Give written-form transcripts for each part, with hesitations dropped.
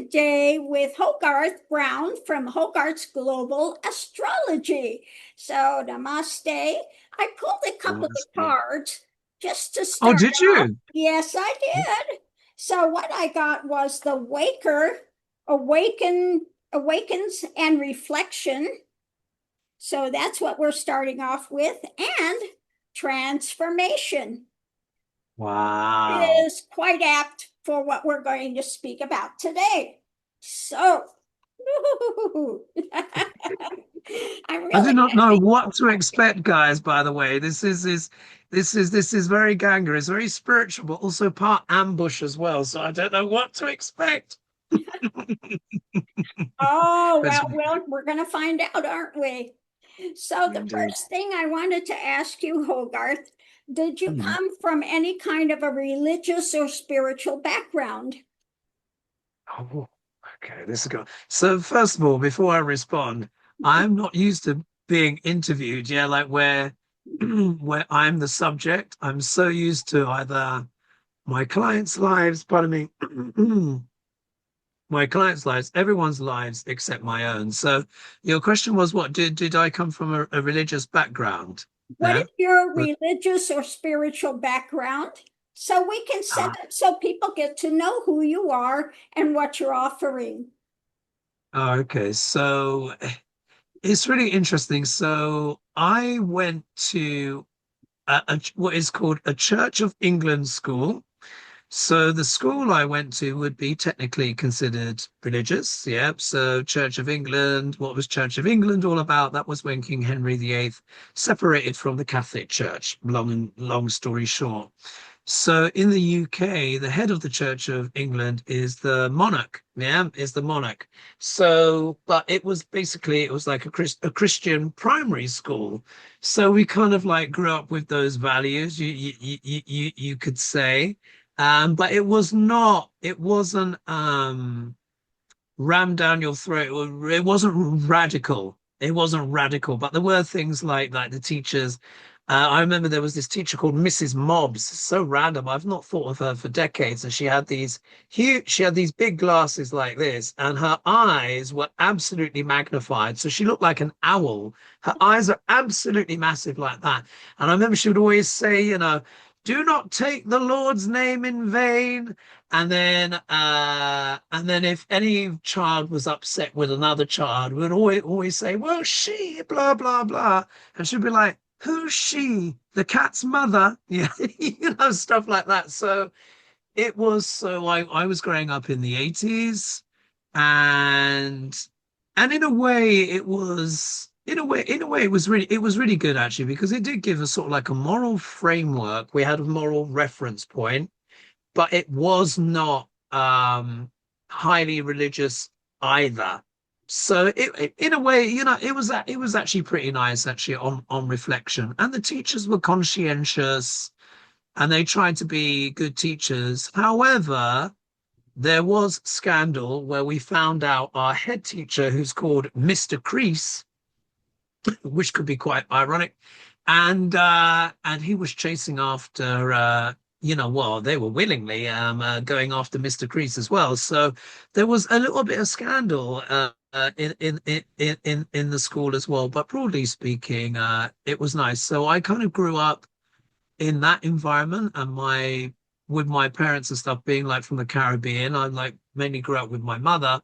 today with Hogarth Brown from Hogarth's Global Astrology. So, namaste. I pulled a couple of cards just to Oh, start did off. you? Yes, I did. So, what I got was the Waker, Awakens and Reflection. So, that's what we're starting off with, and Transformation Wow. is quite apt for what we're going to speak about today. So, I'm I do really not know happy. what to expect, guys, by the way. This is very gangster. It's very spiritual, but also part ambush as well. So I don't know what to expect. Oh, But it's well, we're going to find out, aren't we? So, the indeed. first thing I wanted to ask you, Hogarth, did you Hmm. come from any kind of a religious or spiritual background? Oh, okay, this is good. So first of all, before I respond, I'm not used to being interviewed, yeah, like where where I'm the subject. I'm so used to either my clients' lives, pardon me, my clients' lives, everyone's lives except my own. So your question was, what did I come from a religious background? What Yeah. is your religious or spiritual background? So we can set Ah, up so people get to know who you are and what you're offering. okay. So it's really interesting. So I went to what is called a Church of England school. So the school I went to would be technically considered religious. Yeah. So Church of England, what was Church of England all about? That was when King Henry VIII separated from the Catholic Church. Long story short. So in the UK, the head of the Church of England is the monarch. Yeah, is the monarch. So, but it was like a Christian primary school. So we kind of like grew up with those values. You could say. But it wasn't rammed down your throat. It wasn't radical. It wasn't radical, but there were things like the teachers. I remember there was this teacher called Mrs. Mobbs. So random. I've not thought of her for decades. And she had these big glasses like this, and her eyes were absolutely magnified. So she looked like an owl. Her eyes are absolutely massive like that. And I remember she would always say, do not take the Lord's name in vain. And then if any child was upset with another child, we'd always say, well, she, blah, blah, blah. And she'd be like, who's she? The cat's mother? Yeah, stuff like that. So I was growing up in the 80s, and in a way it was it was really good actually, because it did give us sort of like a moral framework. We had a moral reference point, but it was not highly religious either. So in a way, it was actually pretty nice actually on reflection. And the teachers were conscientious and they tried to be good teachers. However, there was scandal where we found out our head teacher, who's called Mr. Crease, which could be quite ironic. And he was chasing after well, they were willingly going after Mr. Crease as well. So there was a little bit of scandal in the school as well. But broadly speaking, it was nice. So I kind of grew up in that environment, and my with my parents and stuff being like from the Caribbean. I like mainly grew up with my mother.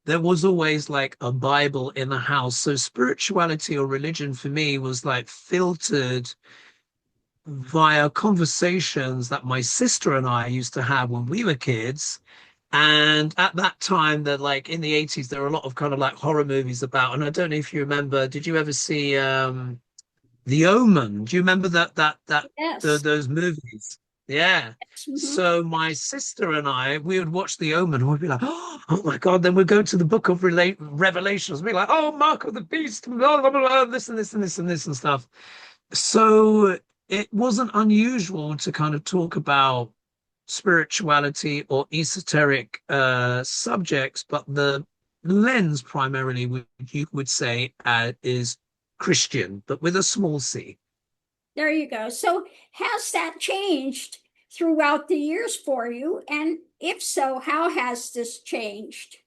There was always like a Bible in the house. So spirituality or religion for me was like filtered via conversations that my sister and I used to have when we were kids. And at that time, that like in the 80s, there were a lot of kind of like horror movies about. And I don't know if you remember, did you ever see The Omen? Do you remember Yes. those movies? Yeah. Mhm. So my sister and I, we would watch The Omen, and we'd be like, "Oh my God!" Then we'd go to the Book of Revelations, we'd be like, "Oh, Mark of the Beast, blah, blah, blah, this and this and this and this and stuff." So it wasn't unusual to kind of talk about spirituality or esoteric subjects, but the lens primarily you would say is Christian, but with a small c. There you go. So has that changed throughout the years for you? And if so, how has this changed?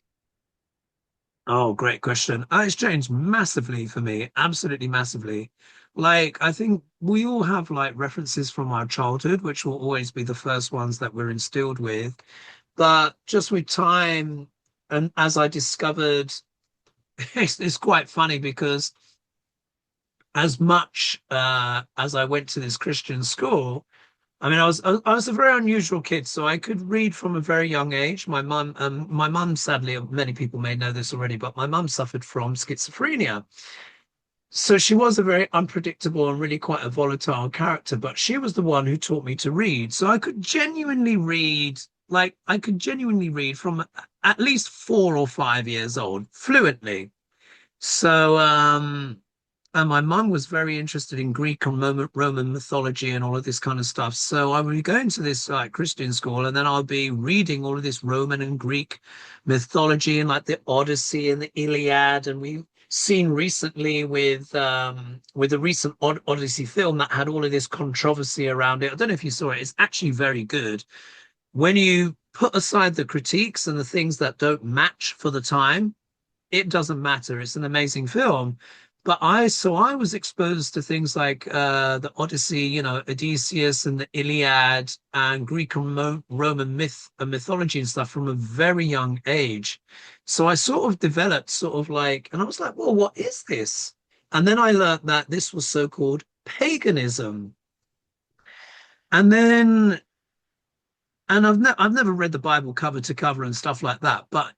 Oh, great question. It's changed massively for me, absolutely massively. Like, I think we all have like references from our childhood, which will always be the first ones that we're instilled with. But just with time, and as I discovered, it's quite funny because as much as I went to this Christian school, I mean, I was a very unusual kid, so I could read from a very young age. My mum, sadly, many people may know this already, but my mum suffered from schizophrenia. So she was a very unpredictable and really quite a volatile character, but she was the one who taught me to read. So I could genuinely read from at least 4 or 5 years old fluently. So, and my mum was very interested in Greek and Roman mythology and all of this kind of stuff. So I would be going to this like Christian school, and then I'll be reading all of this Roman and Greek mythology and like the Odyssey and the Iliad. And we've seen recently with the recent Odyssey film that had all of this controversy around it. I don't know if you saw it. It's actually very good. When you put aside the critiques and the things that don't match for the time, it doesn't matter. It's an amazing film. But I was exposed to things like the Odyssey, Odysseus and the Iliad and Greek and Roman myth and mythology and stuff from a very young age. So I sort of developed sort of like, and I was like, well, what is this? And then I learned that this was so-called paganism. And then, and I've never read the Bible cover to cover and stuff like that, but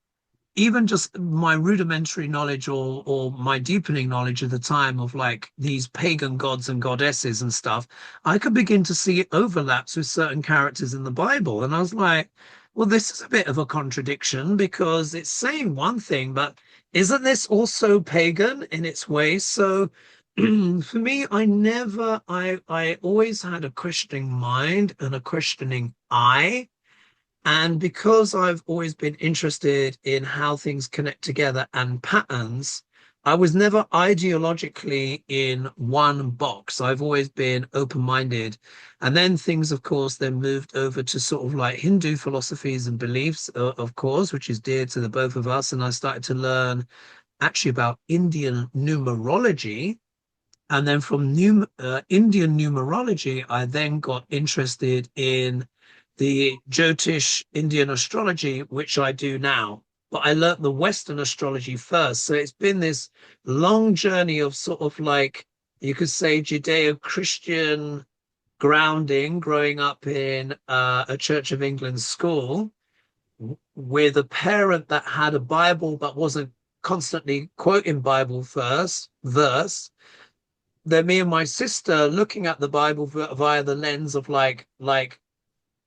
even just my rudimentary knowledge or my deepening knowledge at the time of like these pagan gods and goddesses and stuff, I could begin to see overlaps with certain characters in the Bible. And I was like, well, this is a bit of a contradiction because it's saying one thing, but isn't this also pagan in its way? So for me, I always had a questioning mind and a questioning eye. And because I've always been interested in how things connect together and patterns, I was never ideologically in one box. I've always been open-minded. And then things, of course, then moved over to sort of like Hindu philosophies and beliefs, of course, which is dear to the both of us. And I started to learn actually about Indian numerology. And then from Indian numerology, I then got interested in the Jyotish Indian astrology, which I do now. But I learnt the Western astrology first. So it's been this long journey of sort of like, you could say, Judeo-Christian grounding, growing up in a Church of England school with a parent that had a Bible but wasn't constantly quoting Bible verse, then me and my sister looking at the Bible via the lens of like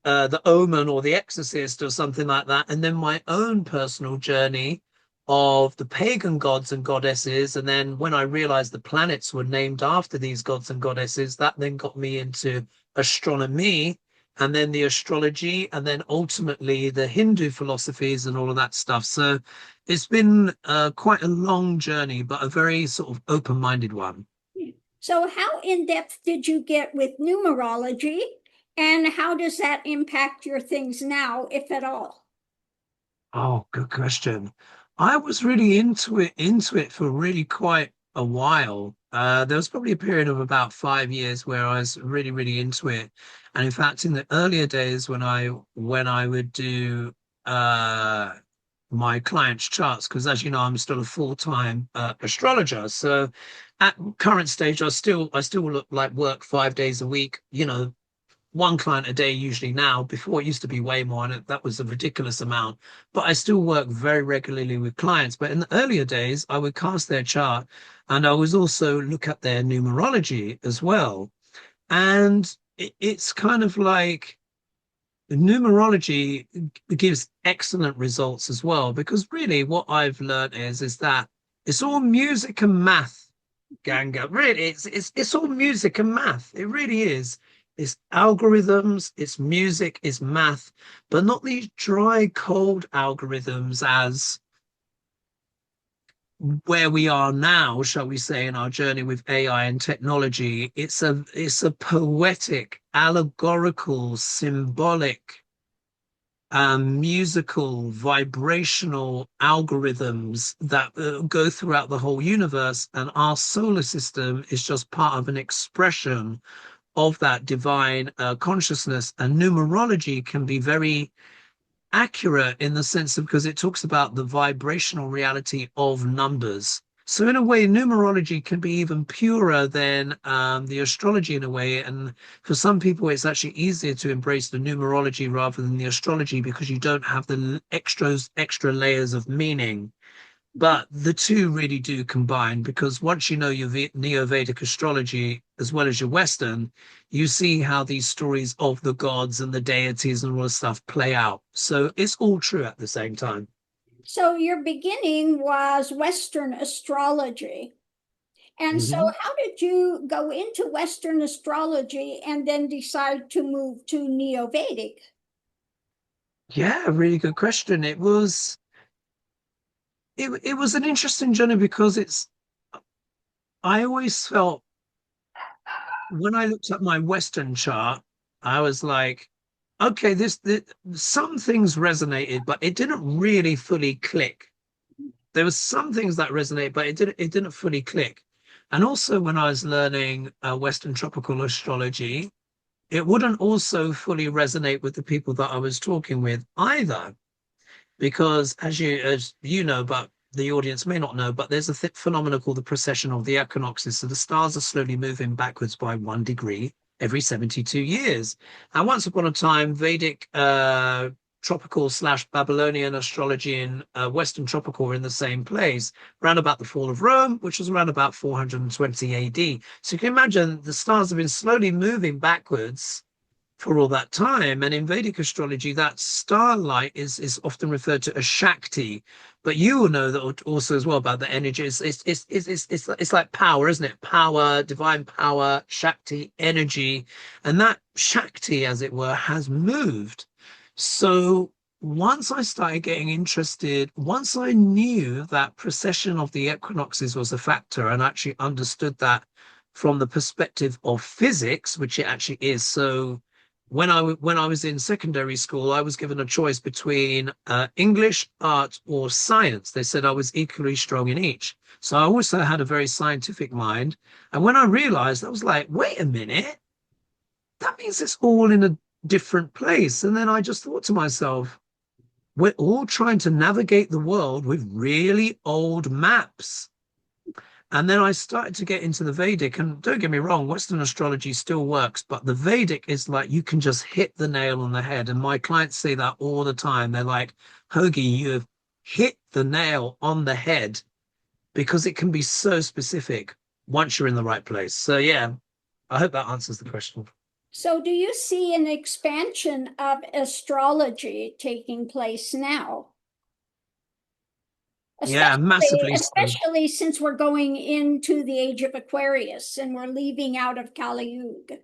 the Omen or the Exorcist or something like that, and then my own personal journey of the pagan gods and goddesses. And then when I realized the planets were named after these gods and goddesses, that then got me into astronomy and then the astrology and then ultimately the Hindu philosophies and all of that stuff. So it's been quite a long journey, but a very sort of open-minded one. So, how in depth did you get with numerology, and how does that impact your things now, if at all? Oh, good question. I was really into it for really quite a while. There was probably a period of about 5 years where I was really, really into it. And in fact, in the earlier days when I would do uh my clients' charts, because as you know, I'm still a full-time astrologer. So at current stage, I still look like work 5 days a week, one client a day usually now. Before it used to be way more, and that was a ridiculous amount. But I still work very regularly with clients. But in the earlier days, I would cast their chart and I was also look at their numerology as well. And it's kind of like numerology gives excellent results as well, because really what I've learned is that it's all music and math, Ganga. Really, it's all music and math. It really is. It's algorithms, it's music, it's math, but not these dry, cold algorithms as where we are now, shall we say, in our journey with AI and technology, it's a poetic, allegorical, symbolic, musical, vibrational algorithms that go throughout the whole universe, and our solar system is just part of an expression of that divine consciousness. And numerology can be very accurate in the sense of, because it talks about the vibrational reality of numbers. So in a way, numerology can be even purer than the astrology in a way. And for some people, it's actually easier to embrace the numerology rather than the astrology, because you don't have the extra layers of meaning. But the two really do combine, because once you know your Neo-Vedic astrology as well as your Western, you see how these stories of the gods and the deities and all this stuff play out. So it's all true at the same time. So your beginning was Western astrology. And so Mhm. how did you go into Western astrology and then decide to move to Neo-Vedic? Yeah, really good question. It was an interesting journey, because I always felt, when I looked at my Western chart, I was like, okay, some things resonated, but it didn't really fully click. There was some things that resonate, but it didn't fully click. And also when I was learning Western tropical astrology, it wouldn't also fully resonate with the people that I was talking with either, because as you know, but the audience may not know, but there's a phenomenon called the precession of the equinoxes. So the stars are slowly moving backwards by 1 degree every 72 years. And once upon a time, Vedic tropical / Babylonian astrology and Western tropical were in the same place, around about the fall of Rome, which was around about 420 AD. So you can imagine the stars have been slowly moving backwards for all that time. And in Vedic astrology, that starlight is often referred to as Shakti. But you will know that also as well about the energy. It's like power, isn't it? Power, divine power, Shakti, energy. And that Shakti, as it were, has moved. So once I started getting interested, once I knew that precession of the equinoxes was a factor, and actually understood that from the perspective of physics, which it actually is. So when I was in secondary school, I was given a choice between English, art, or science. They said I was equally strong in each. So I also had a very scientific mind. And when I realized, I was like, wait a minute, that means it's all in a different place. And then I just thought to myself, we're all trying to navigate the world with really old maps. And then I started to get into the Vedic, and don't get me wrong, Western astrology still works, but the Vedic is like you can just hit the nail on the head. And my clients say that all the time. They're like, Hoagie, you have hit the nail on the head, because it can be so specific once you're in the right place. So yeah, I hope that answers the question. So do you see an expansion of astrology taking place now? Yeah, massively so. Especially since we're going into the age of Aquarius and we're leaving out of Kali Yuga.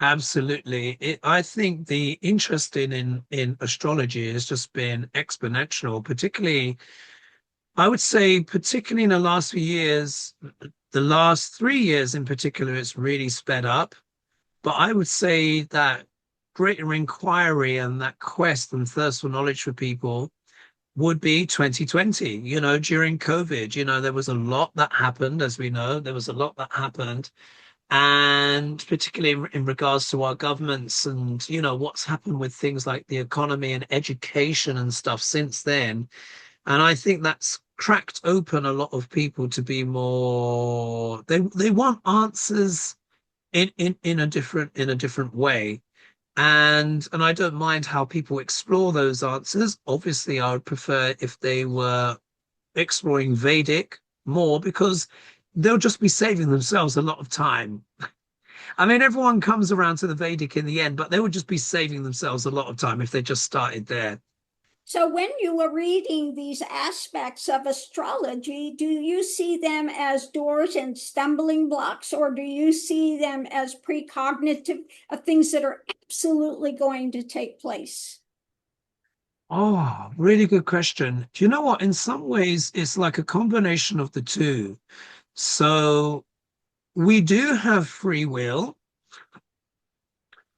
Absolutely. I think the interest in astrology has just been exponential, particularly, I would say, particularly in the last few years, the last 3 years in particular, it's really sped up. But I would say that greater inquiry and that quest and thirst for knowledge for people would be 2020. During COVID, there was a lot that happened, as we know, there was a lot that happened. And particularly in regards to our governments and, what's happened with things like the economy and education and stuff since then. And I think that's cracked open a lot of people to be more, they want answers in a different way. And I don't mind how people explore those answers. Obviously, I would prefer if they were exploring Vedic more, because they'll just be saving themselves a lot of time. I mean, everyone comes around to the Vedic in the end, but they would just be saving themselves a lot of time if they just started there. So when you were reading these aspects of astrology, do you see them as doors and stumbling blocks, or do you see them as precognitive of things that are absolutely going to take place? Oh, really good question. Do you know what? In some ways, it's like a combination of the two. So we do have free will,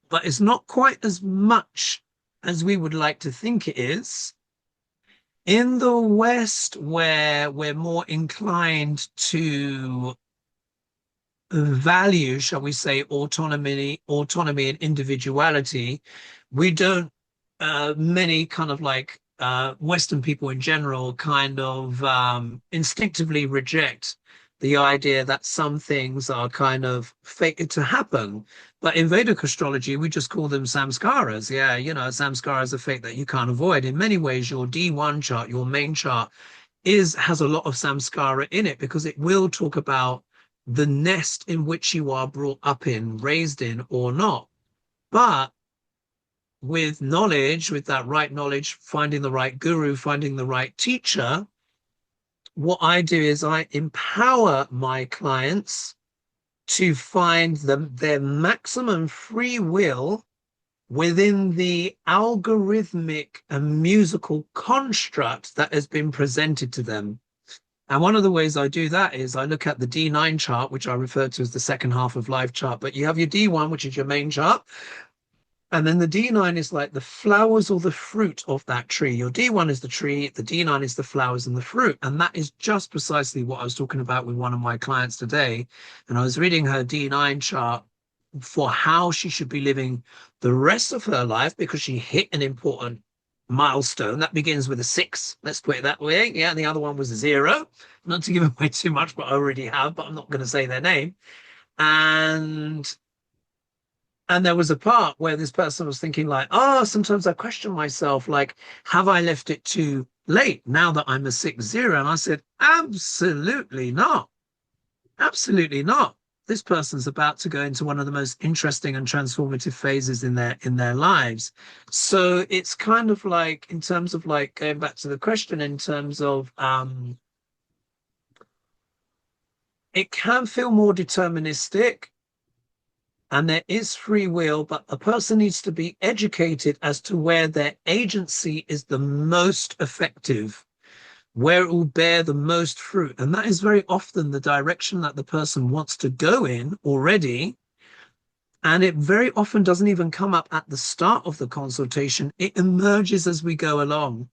but it's not quite as much as we would like to think it is. In the West, where we're more inclined to value, shall we say, autonomy and individuality, we don't, many kind of like Western people in general kind of instinctively reject the idea that some things are kind of fated to happen. But in Vedic astrology, we just call them samskaras. Yeah, samskaras are fate that you can't avoid. In many ways, your D1 chart, your main chart, has a lot of samskara in it because it will talk about the nest in which you are brought up in, raised in, or not. But with knowledge, with that right knowledge, finding the right guru, finding the right teacher, what I do is I empower my clients to find their maximum free will within the algorithmic and musical construct that has been presented to them. And one of the ways I do that is I look at the D9 chart, which I refer to as the second half of life chart. But you have your D1, which is your main chart. And then the D9 is like the flowers or the fruit of that tree. Your D1 is the tree, the D9 is the flowers and the fruit. And that is just precisely what I was talking about with one of my clients today. And I was reading her D9 chart for how she should be living the rest of her life because she hit an important milestone that begins with a 6. Let's put it that way. Yeah, and the other one was a 0. Not to give away too much, but I already have, but I'm not going to say their name. And there was a part where this person was thinking like, oh, sometimes I question myself, like, have I left it too late now that I'm a 6-0? And I said, absolutely not. Absolutely not. This person's about to go into one of the most interesting and transformative phases in their lives. So it's kind of like, in terms of like going back to the question, in terms of it can feel more deterministic and there is free will, but a person needs to be educated as to where their agency is the most effective, where it will bear the most fruit. And that is very often the direction that the person wants to go in already. And it very often doesn't even come up at the start of the consultation. It emerges as we go along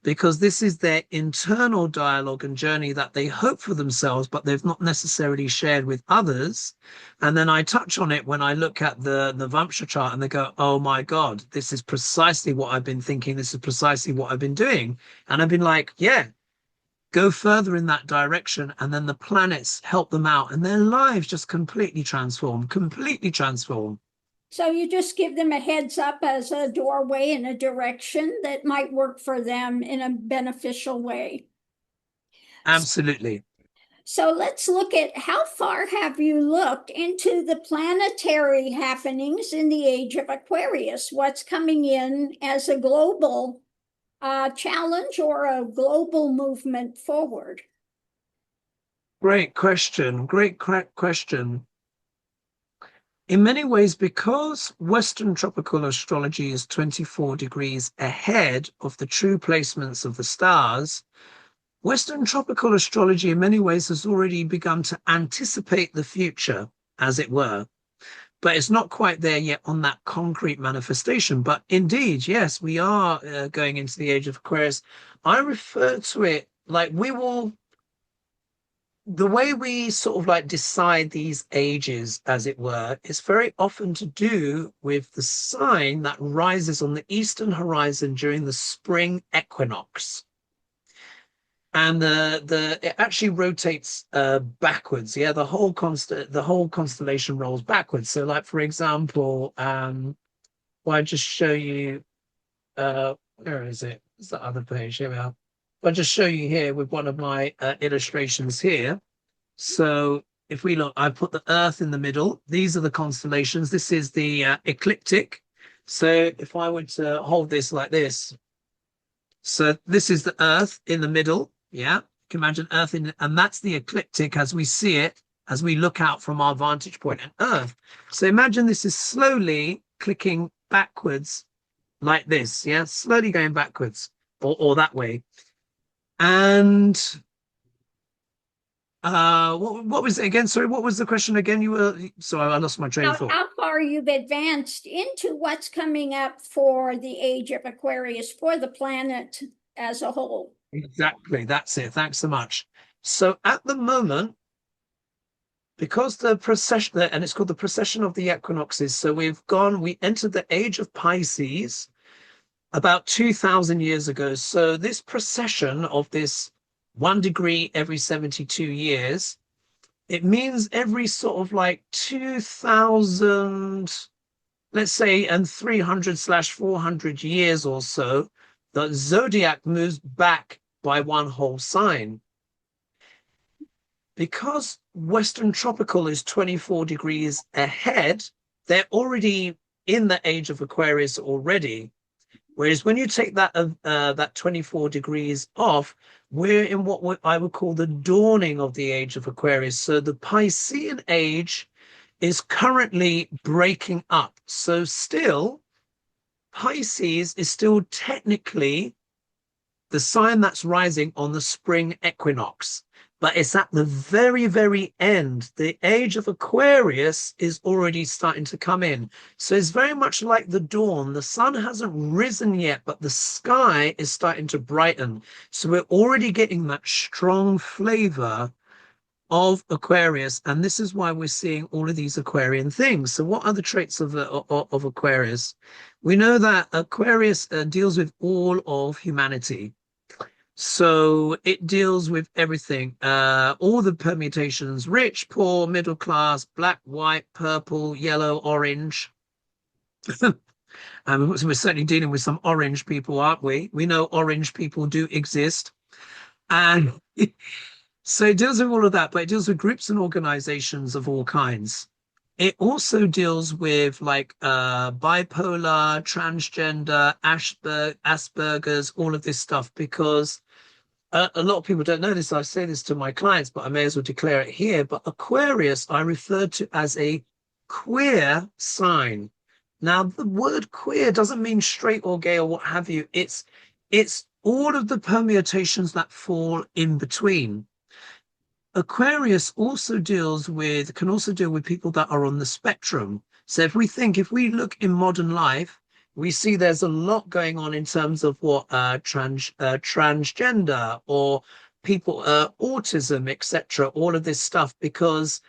because this is their internal dialogue and journey that they hope for themselves, but they've not necessarily shared with others. And then I touch on it when I look at the Vamsha chart and they go, oh my God, this is precisely what I've been thinking. This is precisely what I've been doing. And I've been like, yeah, go further in that direction. And then the planets help them out and their lives just completely transform, completely transform. So you just give them a heads up as a doorway in a direction that might work for them in a beneficial way. Absolutely. So let's look at how far have you looked into the planetary happenings in the age of Aquarius? What's coming in as a global challenge or a global movement forward? Great question. Great question. In many ways, because Western tropical astrology is 24 degrees ahead of the true placements of the stars, Western tropical astrology in many ways has already begun to anticipate the future, as it were. But it's not quite there yet on that concrete manifestation. But indeed, yes, we are going into the age of Aquarius. I refer to it like the way we sort of like decide these ages, as it were, is very often to do with the sign that rises on the eastern horizon during the spring equinox. And it actually rotates backwards. Yeah, the whole constellation rolls backwards. So, like for example, well, I just show you where is it? It's the other page. Here we are. I'll just show you here with one of my illustrations here. So if we look, I put the Earth in the middle. These are the constellations. This is the ecliptic. So if I were to hold this like this, so this is the Earth in the middle. Yeah, you can imagine Earth and that's the ecliptic as we see it, as we look out from our vantage point at Earth. So imagine this is slowly clicking backwards like this, yeah, slowly going backwards or that way. And what was it again? Sorry, what was the question again? You were, sorry, I lost my train of thought. How far you've advanced into what's coming up for the age of Aquarius for the planet as a whole. Exactly, that's it. Thanks so much. So at the moment, because the procession, and it's called the procession of the equinoxes. So we entered the age of Pisces about 2000 years ago. So this procession of this 1 degree every 72 years, it means every sort of like 2000, let's say, and 300/400 years or so, the zodiac moves back by one whole sign. Because Western tropical is 24 degrees ahead, they're already in the age of Aquarius already. Whereas when you take that 24 degrees off, we're in what I would call the dawning of the age of Aquarius. So the Piscean age is currently breaking up. So still, Pisces is still technically the sign that's rising on the spring equinox. But it's at the very, very end. The age of Aquarius is already starting to come in. So it's very much like the dawn. The sun hasn't risen yet, but the sky is starting to brighten. So we're already getting that strong flavor of Aquarius. And this is why we're seeing all of these Aquarian things. So what are the traits of Aquarius? We know that Aquarius deals with all of humanity. So it deals with everything, all the permutations, rich, poor, middle class, black, white, purple, yellow, orange. We're certainly dealing with some orange people, aren't we? We know orange people do exist. And so it deals with all of that, but it deals with groups and organizations of all kinds. It also deals with like bipolar, transgender, Asperger's, all of this stuff, because a lot of people don't know this. I say this to my clients, but I may as well declare it here. But Aquarius, I refer to as a queer sign. Now, the word queer doesn't mean straight or gay or what have you. It's all of the permutations that fall in between. Aquarius also can also deal with people that are on the spectrum. So if we look in modern life, we see there's a lot going on in terms of what transgender or people, autism, etc. All of this stuff, because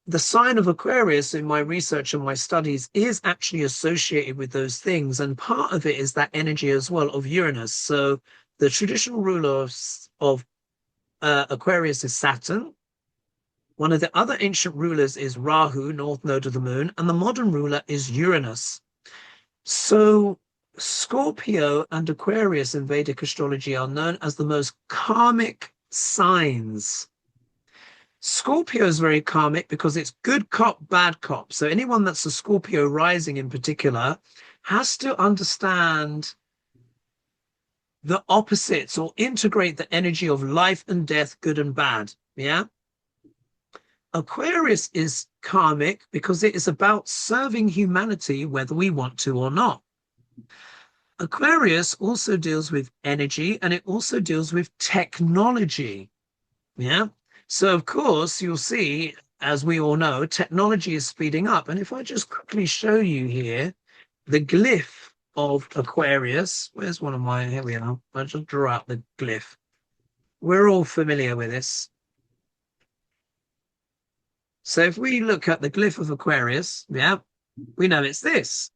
the sign of Aquarius in my research and my studies is actually associated with those things, and part of it is that energy as well of Uranus. So the traditional ruler of Aquarius is Saturn. One of the other ancient rulers is Rahu, north node of the moon, and the modern ruler is Uranus. So Scorpio and Aquarius in Vedic astrology are known as the most karmic signs. Scorpio is very karmic because it's good cop, bad cop. So anyone that's a Scorpio rising in particular has to understand the opposites or integrate the energy of life and death, good and bad. Yeah. Aquarius is karmic because it is about serving humanity, whether we want to or not. Aquarius also deals with energy, and it also deals with technology. Yeah. So, of course, you'll see, as we all know, technology is speeding up. And if I just quickly show you here, the glyph of Aquarius, where's one of mine? Here we are. I'll just draw out the glyph. We're all familiar with this. So if we look at the glyph of Aquarius, yeah, we know it's this.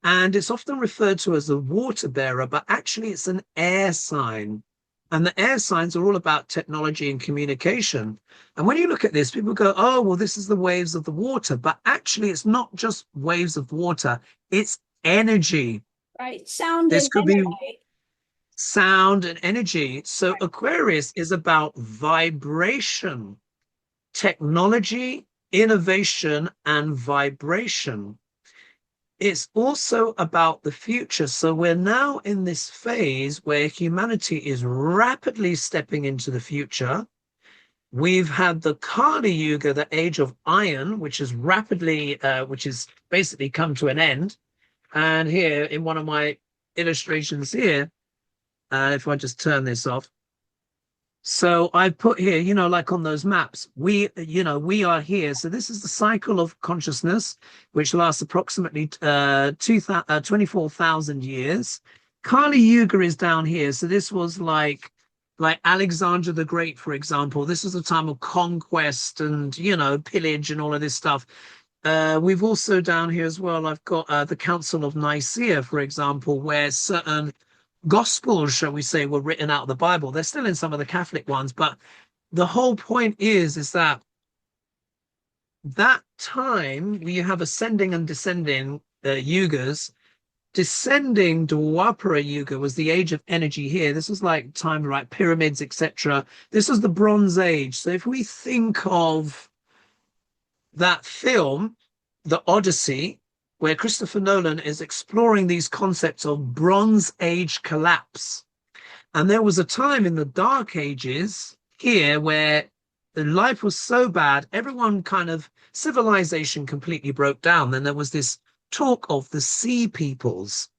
And it's often referred to as the water bearer, but actually it's an air sign. And the air signs are all about technology and communication. And when you look at this, people go, oh, well, this is the waves of the water. But actually, it's not just waves of water, it's energy. Right, sound This and could be energy. sound and energy. So Aquarius is about vibration, technology, innovation, and vibration. It's also about the future. So we're now in this phase where humanity is rapidly stepping into the future. We've had the Kali Yuga, the age of iron, which is rapidly, which is basically come to an end. And here in one of my illustrations here, if I just turn this off. So I put here, like on those maps, we are here. So this is the cycle of consciousness, which lasts approximately 24,000 years. Kali Yuga is down here. So this was like Alexander the Great, for example. This was a time of conquest and, pillage and all of this stuff. We've also down here as well, I've got the Council of Nicaea, for example, where certain gospels, shall we say, were written out of the Bible. They're still in some of the Catholic ones, but the whole point is that time where you have ascending and descending yugas, descending Dwapara Yuga was the age of energy here. This was like time, right? Pyramids, etc. This was the Bronze Age. So if we think of that film, The Odyssey, where Christopher Nolan is exploring these concepts of Bronze Age collapse. And there was a time in the Dark Ages here where the life was so bad, everyone kind of, civilization completely broke down. Then there was this talk of the sea peoples.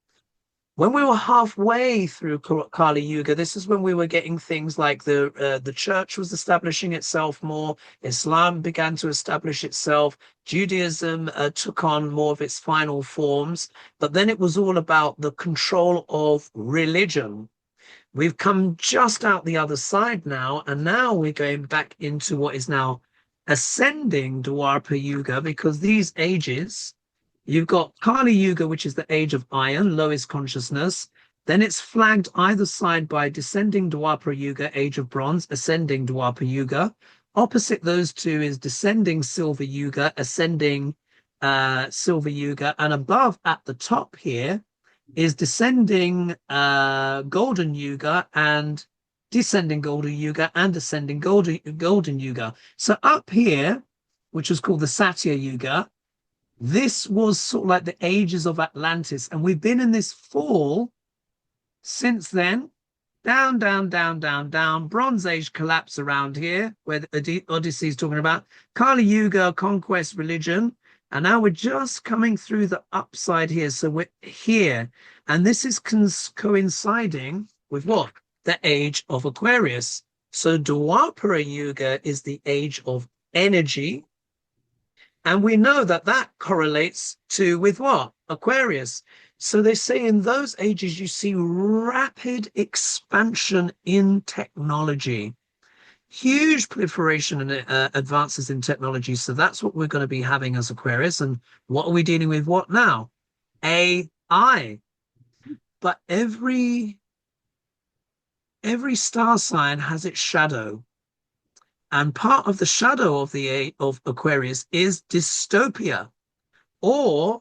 When we were halfway through Kali Yuga, this is when we were getting things like the church was establishing itself more, Islam began to establish itself, Judaism took on more of its final forms, but then it was all about the control of religion. We've come just out the other side now, and now we're going back into what is now ascending Dwapara Yuga, because these ages, you've got Kali Yuga, which is the age of iron, lowest consciousness. Then it's flagged either side by descending Dwapara Yuga, age of bronze, ascending Dwapara Yuga. Opposite those two is descending Silver Yuga, ascending Silver Yuga. And above at the top here is descending Golden Yuga and descending Golden Yuga and ascending Golden Yuga. So up here, which was called the Satya Yuga, this was sort of like the ages of Atlantis, and we've been in this fall since then. Down, down, down, down, down. Bronze Age collapse around here, where the Odyssey is talking about. Kali Yuga, conquest, religion. And now we're just coming through the upside here. So we're here. And this is coinciding with what? The age of Aquarius. So Dwapara Yuga is the age of energy. And we know that that correlates with what? Aquarius. So they say in those ages, you see rapid expansion in technology, huge proliferation and advances in technology. So that's what we're going to be having as Aquarius. And what are we dealing with? What now? AI. But every star sign has its shadow. And part of the shadow of Aquarius is dystopia, or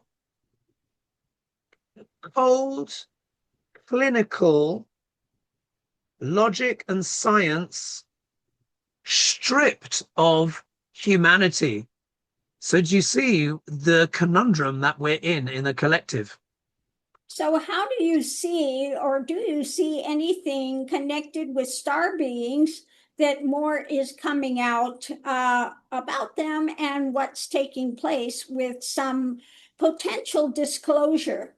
cold, clinical logic and science stripped of humanity. So do you see the conundrum that we're in the collective? So how do you see, or do you see anything connected with star beings that more is coming out about them and what's taking place with some potential disclosure?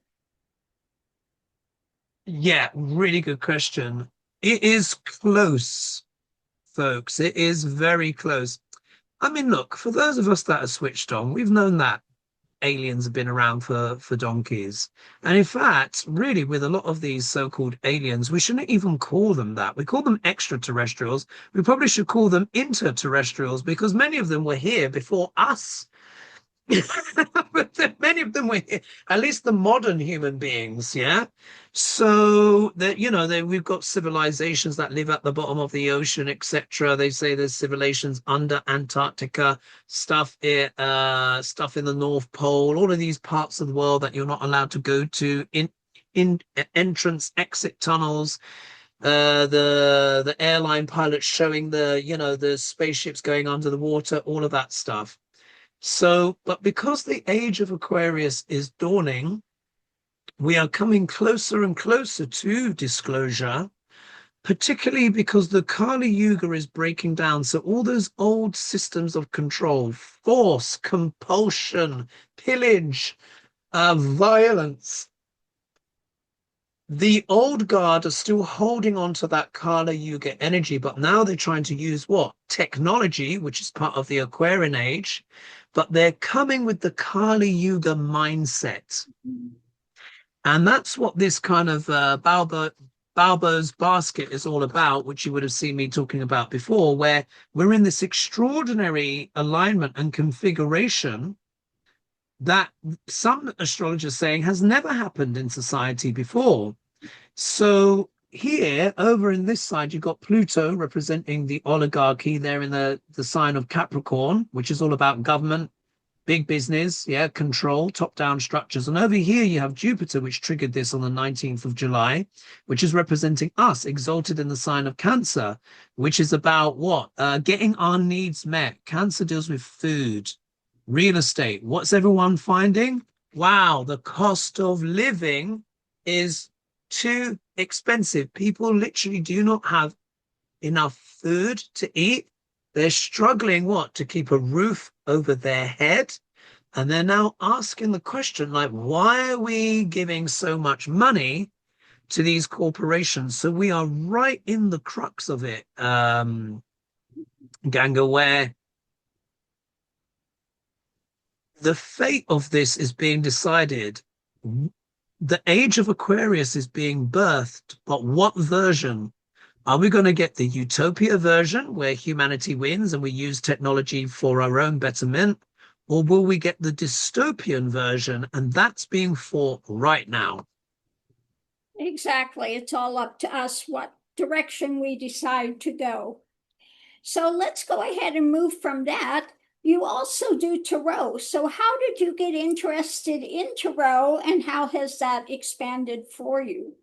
Yeah, really good question. It is close, folks. It is very close. I mean, look, for those of us that are switched on, we've known that aliens have been around for donkeys. And in fact, really, with a lot of these so-called aliens, we shouldn't even call them that. We call them extraterrestrials. We probably should call them interterrestrials, because many of them were here before us. But many of them were here, at least the modern human beings, yeah. So that we've got civilizations that live at the bottom of the ocean, etc. They say there's civilizations under Antarctica, stuff in the North Pole, all of these parts of the world that you're not allowed to go to, in entrance exit tunnels. The airline pilots showing the spaceships going under the water, all of that stuff. So, but because the age of Aquarius is dawning, we are coming closer and closer to disclosure, particularly because the Kali Yuga is breaking down. So all those old systems of control, force, compulsion, pillage, Violence. The old guard are still holding on to that Kala Yuga energy, but now they're trying to use what? Technology, which is part of the Aquarian age, but they're coming with the Kali Yuga mindset. And that's what this kind of Balbo's basket is all about, which you would have seen me talking about before, where we're in this extraordinary alignment and configuration that some astrologers saying has never happened in society before. So here, over in this side, you've got Pluto representing the oligarchy there in the sign of Capricorn, which is all about government, big business, yeah, control, top-down structures. And over here, you have Jupiter, which triggered this on the 19th of July, which is representing us, exalted in the sign of Cancer, which is about what? Getting our needs met. Cancer deals with food, real estate. What's everyone finding? Wow, the cost of living is too expensive. People literally do not have enough food to eat. They're struggling what? To keep a roof over their head. And they're now asking the question, like, why are we giving so much money to these corporations? So we are right in the crux of it, Ganga, where the fate of this is being decided. The age of Aquarius is being birthed, but what version? Are we going to get the utopia version where humanity wins and we use technology for our own betterment? Or will we get the dystopian version? And that's being fought right now. Exactly. It's all up to us what direction we decide to go. So let's go ahead and move from that. You also do tarot. So how did you get interested in tarot and how has that expanded for you?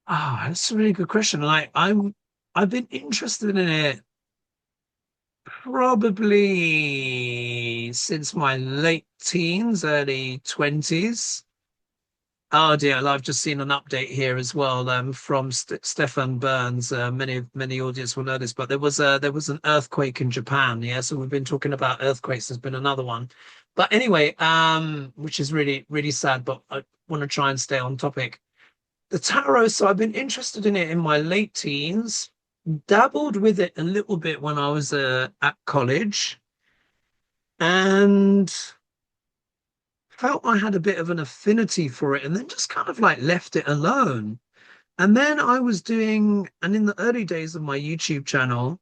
Ah, that's a really good question. I've been interested in it probably since my late teens, early 20s. Oh dear, I've just seen an update here as well from Stefan Burns. Many audience will know this, but there was an earthquake in Japan. Yeah, so we've been talking about earthquakes. There's been another one, but anyway, which is really sad. But I want to try and stay on topic. The tarot. So I've been interested in it in my late teens. Dabbled with it a little bit when I was at college, and felt I had a bit of an affinity for it and then just kind of like left it alone. And then I was doing, and in the early days of my YouTube channel,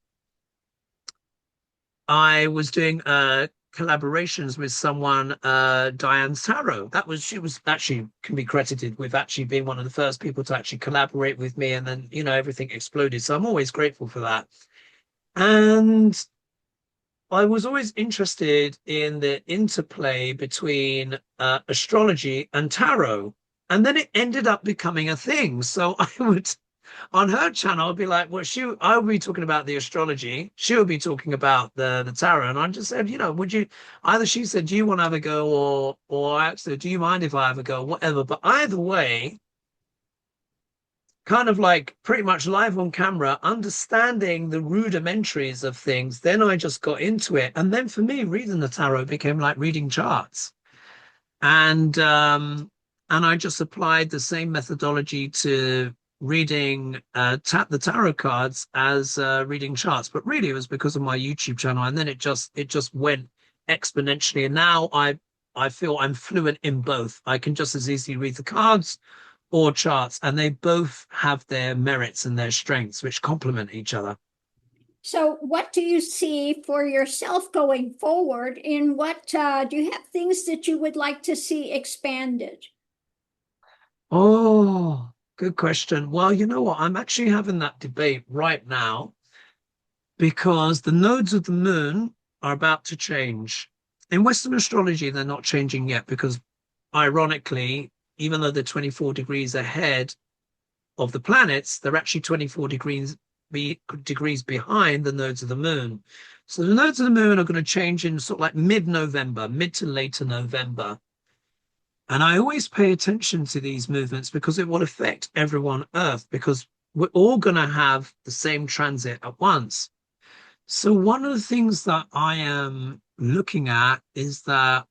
I was doing collaborations with someone, Diane Tarot. She was actually can be credited with actually being one of the first people to actually collaborate with me. And then, everything exploded. So I'm always grateful for that. And I was always interested in the interplay between astrology and tarot. And then it ended up becoming a thing. So I would, on her channel, I'd be like, well, I would be talking about the astrology. She would be talking about the tarot. And I just said, would you, either she said, do you want to have a go? Or I asked her, do you mind if I have a go? Whatever. But either way, kind of like pretty much live on camera, understanding the rudimentaries of things. Then I just got into it. And then for me, reading the tarot became like reading charts. And I just applied the same methodology to reading the tarot cards as reading charts. But really it was because of my YouTube channel. And then it just went exponentially. And now I feel I'm fluent in both. I can just as easily read the cards or charts, and they both have their merits and their strengths, which complement each other. So what do you see for yourself going forward? In what do you have things that you would like to see expanded? Oh, good question. Well, you know what? I'm actually having that debate right now because the nodes of the moon are about to change. In Western astrology, they're not changing yet because, ironically, even though they're 24 degrees ahead of the planets, they're actually 24 degrees behind the nodes of the moon. So the nodes of the moon are going to change in sort of like mid-November, mid to later November. And I always pay attention to these movements because it will affect everyone on Earth because we're all going to have the same transit at once. So one of the things that I am looking at is that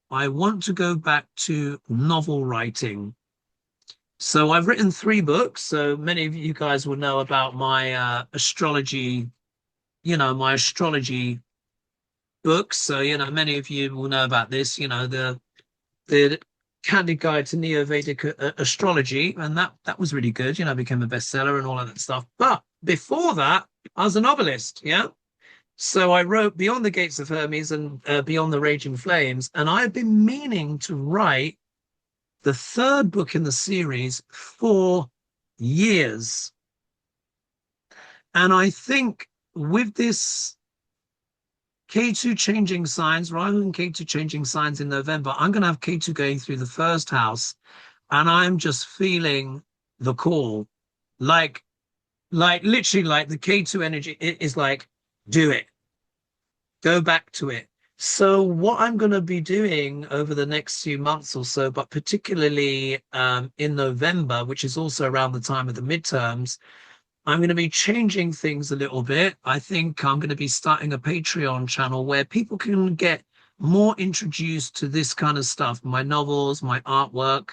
I want to go back to novel writing. So I've written 3 books. So many of you guys will know about my astrology, my astrology books. So, many of you will know about this, the Candid Guide to Neo-Vedic Astrology, and that was really good, became a bestseller and all of that stuff. But before that, I was a novelist, yeah. So I wrote Beyond the Gates of Hermes and Beyond the Raging Flames, and I've been meaning to write the 3rd book in the series for years. And I think with this K2 changing signs, rather than K2 changing signs in November, I'm going to have K2 going through the 1st house, and I'm just feeling the call, like literally, like the K2 energy is like, do it, go back to it. So what I'm going to be doing over the next few months or so, but particularly in November, which is also around the time of the midterms, I'm going to be changing things a little bit. I think I'm going to be starting a Patreon channel where people can get more introduced to this kind of stuff, my novels, my artwork,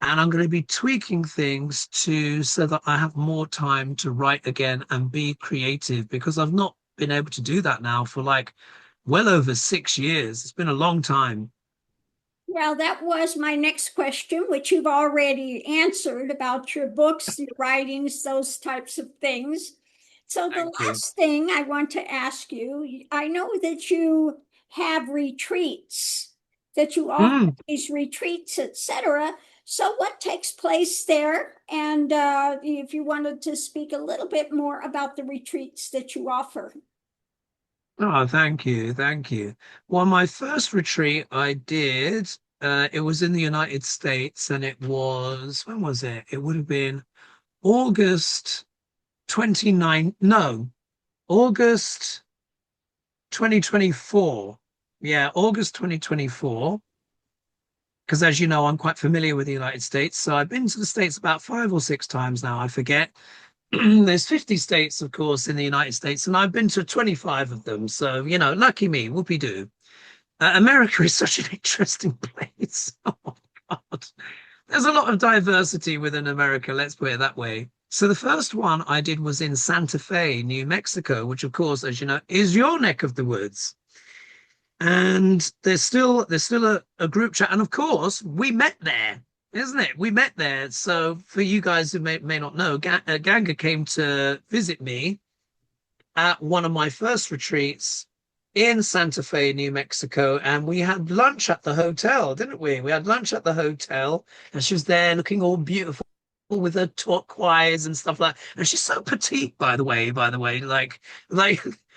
and I'm going to be tweaking things so that I have more time to write again and be creative, because I've not been able to do that now for like well over 6 years. It's been a long time. Well, that was my next question, which you've already answered about your books, your writings, those types of things. So the Thank you. last thing I want to ask you, I know that you have retreats, that you offer Mm. these retreats, etc. So what takes place there? And if you wanted to speak a little bit more about the retreats that you offer. Oh, thank you. Thank you. Well, my first retreat I did, it was in the United States, and it was, when was it? It would have been August 29, no, August 2024. Yeah, August 2024. Because as you know, I'm quite familiar with the United States. So I've been to the States about 5 or 6 times now, I forget. There's 50 states, of course, in the United States, and I've been to 25 of them. So, lucky me, whoopee doo. America is such an interesting place. Oh, God. There's a lot of diversity within America, let's put it that way. So the first one I did was in Santa Fe, New Mexico, which, of course, as you know, is your neck of the woods. And there's still a group chat. And of course, we met there, isn't it? We met there. So for you guys who may not know, Ganga came to visit me at one of my first retreats in Santa Fe, New Mexico, and we had lunch at the hotel, didn't we? We had lunch at the hotel, and she was there looking all beautiful with her turquoise and stuff like that. And she's so petite, by the way, like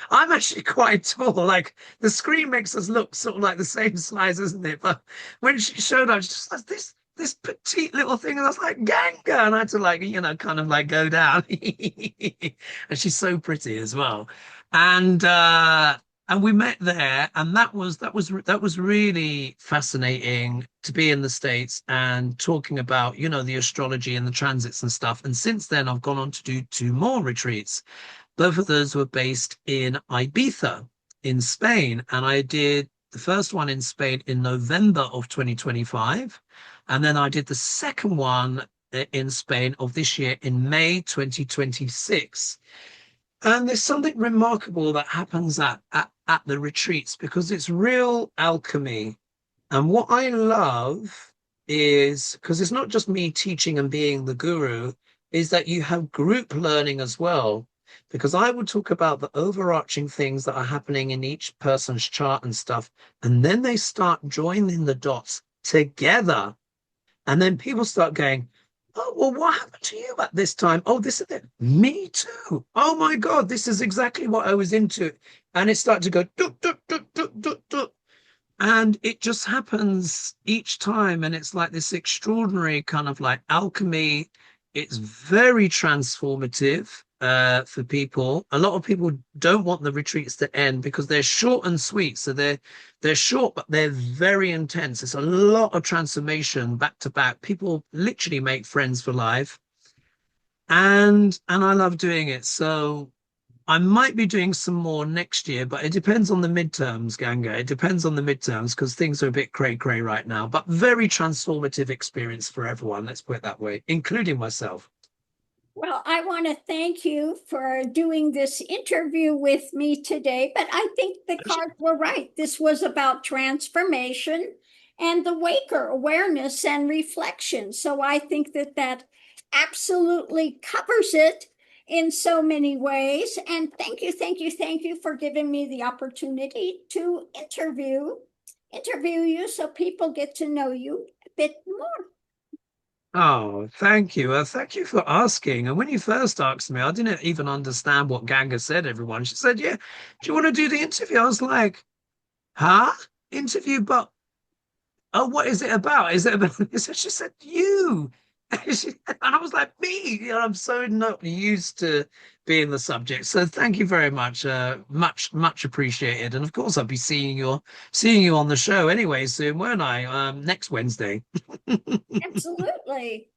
I'm actually quite tall. Like the screen makes us look sort of like the same size, isn't it? But when she showed up, she just like this petite little thing, and I was like, Ganga, and I had to like, kind of like go down. And she's so pretty as well. And and we met there, and that was really fascinating to be in the States and talking about, the astrology and the transits and stuff. And since then, I've gone on to do 2 more retreats. Both of those were based in Ibiza in Spain, and I did the first one in Spain in November of 2025, and then I did the second one in Spain of this year in May 2026. And there's something remarkable that happens at the retreats, because it's real alchemy. And what I love is, because it's not just me teaching and being the guru, is that you have group learning as well. Because I would talk about the overarching things that are happening in each person's chart and stuff. And then they start joining the dots together. And then people start going, oh, well, what happened to you at this time? Oh, this is it. Me too. Oh my God, this is exactly what I was into. And it started to go, duk, duk, duk, duk, duk, duk. And it just happens each time. And it's like this extraordinary kind of like alchemy. It's very transformative for people. A lot of people don't want the retreats to end because they're short and sweet. So they're short, but they're very intense. It's a lot of transformation back to back. People literally make friends for life. And I love doing it. So I might be doing some more next year, but it depends on the midterms, Ganga. It depends on the midterms because things are a bit cray-cray right now, but very transformative experience for everyone. Let's put it that way, including myself. Well, I want to thank you for doing this interview with me today, but I think the cards were right. This was about transformation and the waker awareness and reflection. So I think that that absolutely covers it in so many ways. And thank you for giving me the opportunity to interview you so people get to know you a bit more. Oh, thank you. Thank you for asking. And when you first asked me, I didn't even understand what Ganga said, everyone. She said, yeah, do you want to do the interview? I was like, huh? Interview, but oh, what is it about? Is it about? She said, you. And I was like, me. You know, I'm so not used to being the subject. So thank you very much. Much appreciated. And of course, I'll be seeing you on the show anyway soon, won't I? Next Wednesday. Absolutely.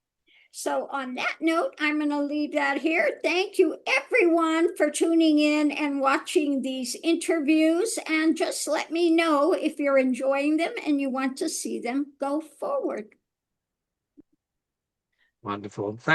So, on that note, I'm going to leave that here. Thank you, everyone, for tuning in and watching these interviews. And just let me know if you're enjoying them and you want to see them go forward. Wonderful.